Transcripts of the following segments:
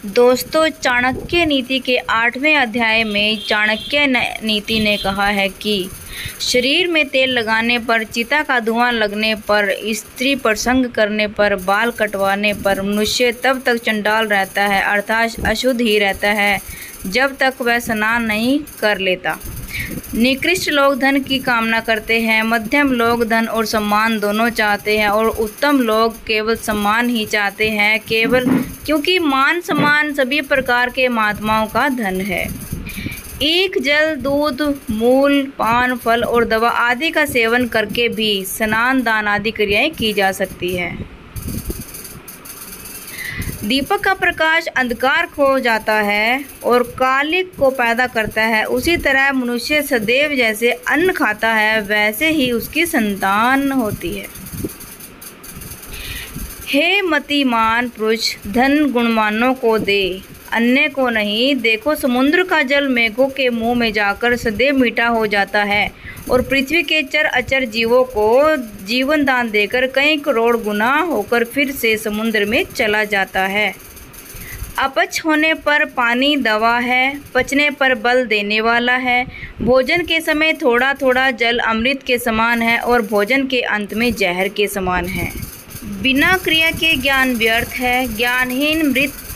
दोस्तों, चाणक्य नीति के 8वें अध्याय में चाणक्य नीति ने कहा है कि शरीर में तेल लगाने पर, चिता का धुआं लगने पर, स्त्री प्रसंग करने पर, बाल कटवाने पर मनुष्य तब तक चंडाल रहता है, अर्थात अशुद्ध ही रहता है, जब तक वह स्नान नहीं कर लेता। निकृष्ट लोग धन की कामना करते हैं, मध्यम लोग धन और सम्मान दोनों चाहते हैं और उत्तम लोग केवल सम्मान ही चाहते हैं, केवल क्योंकि मान सम्मान सभी प्रकार के महात्माओं का धन है। ईख, जल, दूध, मूल, पान, फल और दवा आदि का सेवन करके भी स्नान, दान आदि क्रियाएं की जा सकती है। दीपक का प्रकाश अंधकार खो जाता है और कालिक को पैदा करता है, उसी तरह मनुष्य सदैव जैसे अन्न खाता है वैसे ही उसकी संतान होती है। हे मतिमान पुरुष, धन गुणवानों को दे, अन्य को नहीं। देखो, समुद्र का जल मेघों के मुंह में जाकर सदैव मीठा हो जाता है और पृथ्वी के चर अचर जीवों को जीवन दान देकर कई करोड़ गुना होकर फिर से समुद्र में चला जाता है। अपच होने पर पानी दवा है, पचने पर बल देने वाला है। भोजन के समय थोड़ा थोड़ा जल अमृत के समान है और भोजन के अंत में जहर के समान है। बिना क्रिया के ज्ञान व्यर्थ है। ज्ञानहीन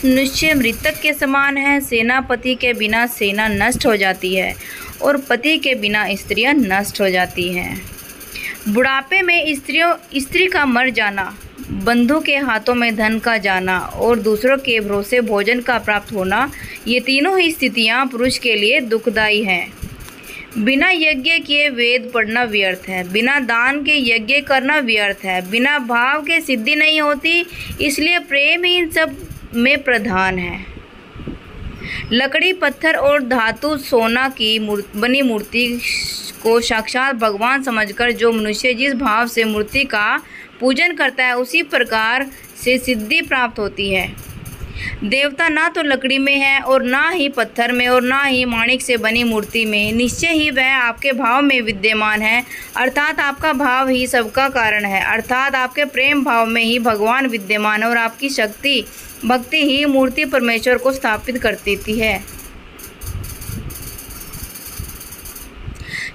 मनुष्य मृतक के समान है। सेनापति के बिना सेना नष्ट हो जाती है और पति के बिना स्त्रियां नष्ट हो जाती हैं। बुढ़ापे में स्त्री का मर जाना, बंधु के हाथों में धन का जाना और दूसरों के भरोसे भोजन का प्राप्त होना, ये तीनों ही स्थितियां पुरुष के लिए दुखदायी हैं। बिना यज्ञ किए वेद पढ़ना व्यर्थ है। बिना दान के यज्ञ करना व्यर्थ है। बिना भाव के सिद्धि नहीं होती, इसलिए प्रेम ही इन सब में प्रधान है। लकड़ी, पत्थर और धातु, सोना की बनी मूर्ति को साक्षात भगवान समझकर जो मनुष्य जिस भाव से मूर्ति का पूजन करता है, उसी प्रकार से सिद्धि प्राप्त होती है। देवता ना तो लकड़ी में है और ना ही पत्थर में और ना ही माणिक से बनी मूर्ति में, निश्चय ही वह आपके भाव में विद्यमान है, अर्थात आपका भाव ही सबका कारण है, अर्थात आपके प्रेम भाव में ही भगवान विद्यमान है और आपकी शक्ति भक्ति ही मूर्ति परमेश्वर को स्थापित कर देती है।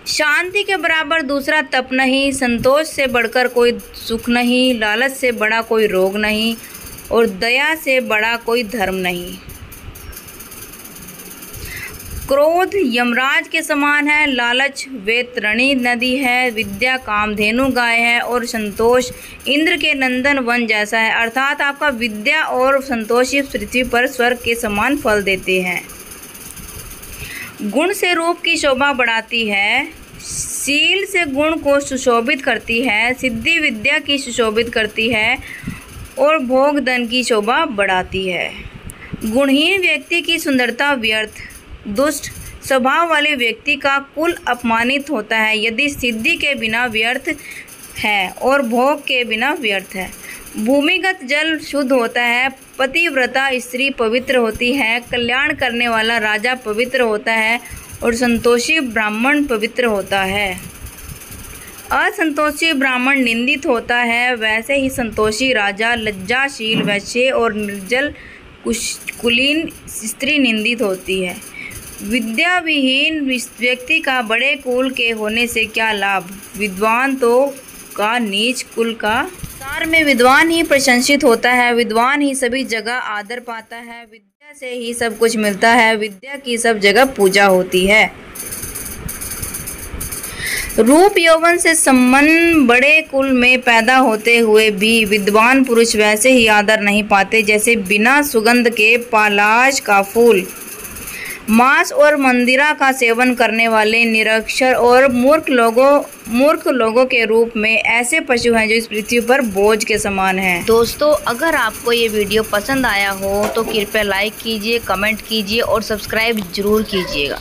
शांति के बराबर दूसरा तप नहीं, संतोष से बढ़कर कोई सुख नहीं, लालच से बड़ा कोई रोग नहीं और दया से बड़ा कोई धर्म नहीं। क्रोध यमराज के समान है, लालच वैतरणी नदी है, विद्या कामधेनु गाय है और संतोष इंद्र के नंदन वन जैसा है, अर्थात आपका विद्या और संतोष इस पृथ्वी पर स्वर्ग के समान फल देते हैं। गुण से रूप की शोभा बढ़ाती है, शील से गुण को सुशोभित करती है, सिद्धि विद्या की सुशोभित करती है और भोग धन की शोभा बढ़ाती है। गुणहीन व्यक्ति की सुंदरता व्यर्थ, दुष्ट स्वभाव वाले व्यक्ति का कुल अपमानित होता है, यदि सिद्धि के बिना व्यर्थ है और भोग के बिना व्यर्थ है। भूमिगत जल शुद्ध होता है, पतिव्रता स्त्री पवित्र होती है, कल्याण करने वाला राजा पवित्र होता है और संतोषी ब्राह्मण पवित्र होता है। असंतोषी ब्राह्मण निंदित होता है, वैसे ही संतोषी राजा, लज्जाशील वैश्य और निर्जल कुलीन स्त्री निंदित होती है। विद्या विहीन व्यक्ति का बड़े कुल के होने से क्या लाभ, विद्वान तो का नीच कुल का। संसार में विद्वान ही प्रशंसित होता है, विद्वान ही सभी जगह आदर पाता है, विद्या से ही सब कुछ मिलता है, विद्या की सब जगह पूजा होती है। रूप यौवन से संपन्न बड़े कुल में पैदा होते हुए भी विद्वान पुरुष वैसे ही आदर नहीं पाते जैसे बिना सुगंध के पालाश का फूल। मांस और मंदिरा का सेवन करने वाले निरक्षर और मूर्ख लोगों के रूप में ऐसे पशु हैं जो इस पृथ्वी पर बोझ के समान हैं। दोस्तों, अगर आपको ये वीडियो पसंद आया हो तो कृपया लाइक कीजिए, कमेंट कीजिए और सब्सक्राइब जरूर कीजिएगा।